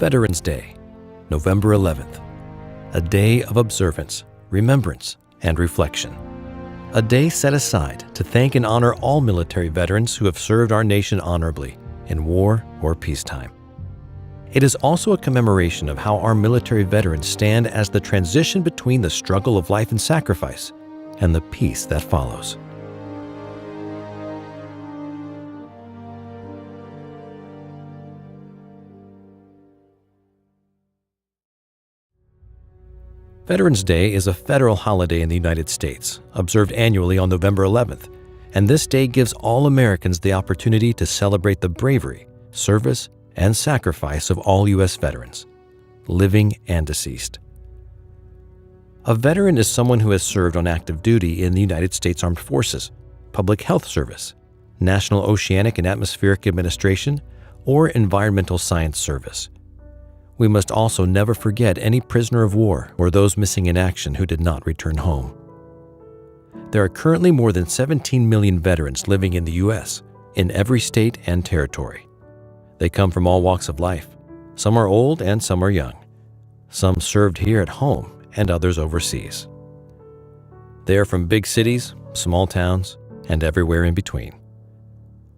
Veterans Day, November 11th. A day of observance, remembrance, and reflection. A day set aside to thank and honor all military veterans who have served our nation honorably in war or peacetime. It is also a commemoration of how our military veterans stand as the transition between the struggle of life and sacrifice and the peace that follows. Veterans Day is a federal holiday in the United States, observed annually on November 11th, and this day gives all Americans the opportunity to celebrate the bravery, service, and sacrifice of all U.S. veterans, living and deceased. A veteran is someone who has served on active duty in the United States Armed Forces, Public Health Service, National Oceanic and Atmospheric Administration, or Environmental Science Service. We must also never forget any prisoner of war or those missing in action who did not return home. There are currently more than 17 million veterans living in the U.S., in every state and territory. They come from all walks of life. Some are old and some are young. Some served here at home and others overseas. They are from big cities, small towns, and everywhere in between.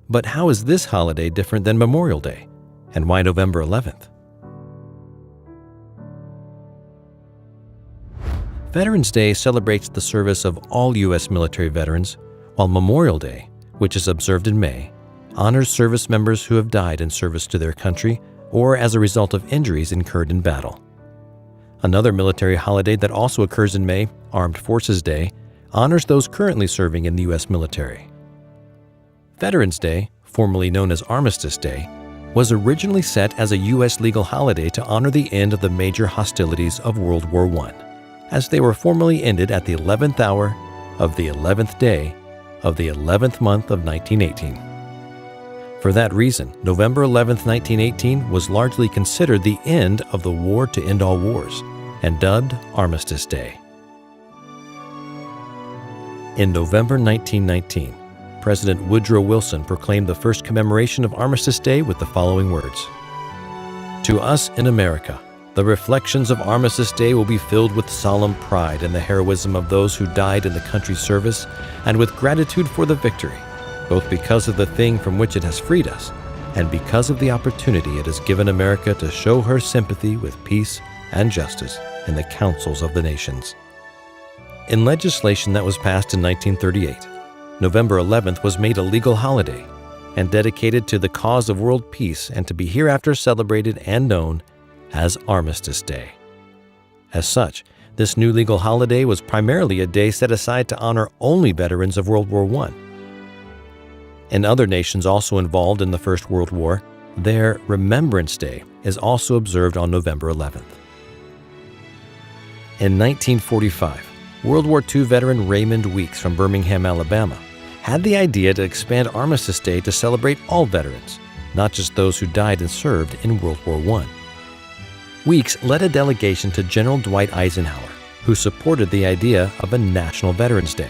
But how is this holiday different than Memorial Day? And why November 11th? Veterans Day celebrates the service of all U.S. military veterans, while Memorial Day, which is observed in May, honors service members who have died in service to their country or as a result of injuries incurred in battle. Another military holiday that also occurs in May, Armed Forces Day, honors those currently serving in the U.S. military. Veterans Day, formerly known as Armistice Day, was originally set as a U.S. legal holiday to honor the end of the major hostilities of World War I, as they were formally ended at the 11th hour of the 11th day of the 11th month of 1918. For that reason, November 11th, 1918 was largely considered the end of the war to end all wars, and dubbed Armistice Day. In November 1919, President Woodrow Wilson proclaimed the first commemoration of Armistice Day with the following words: "To us in America, the reflections of Armistice Day will be filled with solemn pride in the heroism of those who died in the country's service and with gratitude for the victory, both because of the thing from which it has freed us and because of the opportunity it has given America to show her sympathy with peace and justice in the councils of the nations." In legislation that was passed in 1938, November 11th was made a legal holiday and dedicated to the cause of world peace and to be hereafter celebrated and known as Armistice Day. As such, this new legal holiday was primarily a day set aside to honor only veterans of World War I. In other nations also involved in the First World War, their Remembrance Day is also observed on November 11th. In 1945, World War II veteran Raymond Weeks from Birmingham, Alabama, had the idea to expand Armistice Day to celebrate all veterans, not just those who died and served in World War I. Weeks led a delegation to General Dwight Eisenhower, who supported the idea of a National Veterans Day.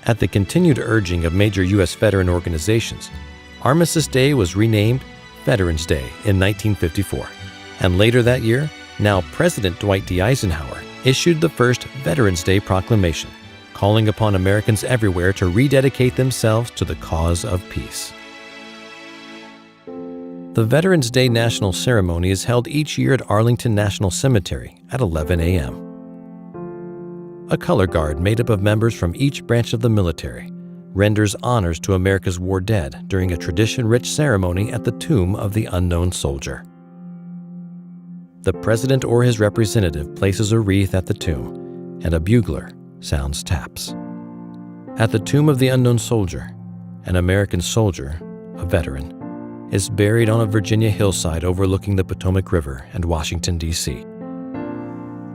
At the continued urging of major U.S. veteran organizations, Armistice Day was renamed Veterans Day in 1954, and later that year, now President Dwight D. Eisenhower issued the first Veterans Day proclamation, calling upon Americans everywhere to rededicate themselves to the cause of peace. The Veterans Day National Ceremony is held each year at Arlington National Cemetery at 11 a.m. A color guard made up of members from each branch of the military renders honors to America's war dead during a tradition-rich ceremony at the tomb of the unknown soldier. The president or his representative places a wreath at the tomb, and a bugler sounds taps. At the tomb of the unknown soldier, an American soldier, a veteran, is buried on a Virginia hillside overlooking the Potomac River and Washington, D.C.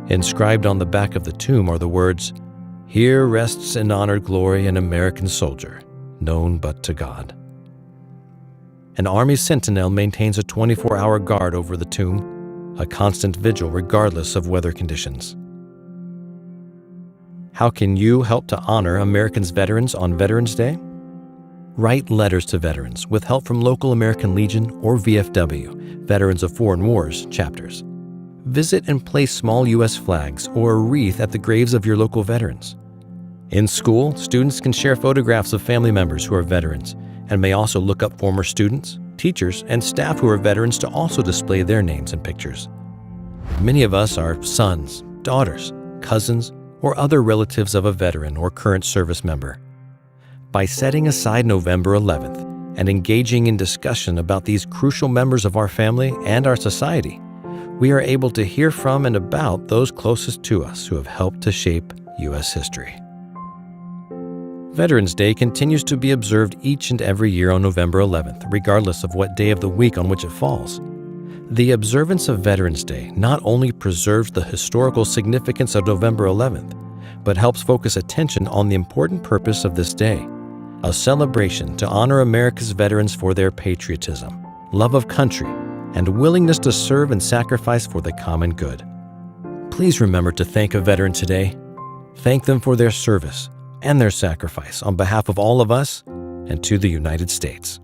Inscribed on the back of the tomb are the words, "Here rests in honored glory an American soldier, known but to God." An Army sentinel maintains a 24-hour guard over the tomb, a constant vigil regardless of weather conditions. How can you help to honor Americans' veterans on Veterans Day? Write letters to veterans with help from local American Legion or VFW, Veterans of Foreign Wars, chapters. Visit and place small U.S. flags or a wreath at the graves of your local veterans. In school, students can share photographs of family members who are veterans and may also look up former students, teachers, and staff who are veterans to also display their names and pictures. Many of us are sons, daughters, cousins, or other relatives of a veteran or current service member. By setting aside November 11th and engaging in discussion about these crucial members of our family and our society, we are able to hear from and about those closest to us who have helped to shape U.S. history. Veterans Day continues to be observed each and every year on November 11th, regardless of what day of the week on which it falls. The observance of Veterans Day not only preserves the historical significance of November 11th, but helps focus attention on the important purpose of this day, a celebration to honor America's veterans for their patriotism, love of country, and willingness to serve and sacrifice for the common good. Please remember to thank a veteran today. Thank them for their service and their sacrifice on behalf of all of us and to the United States.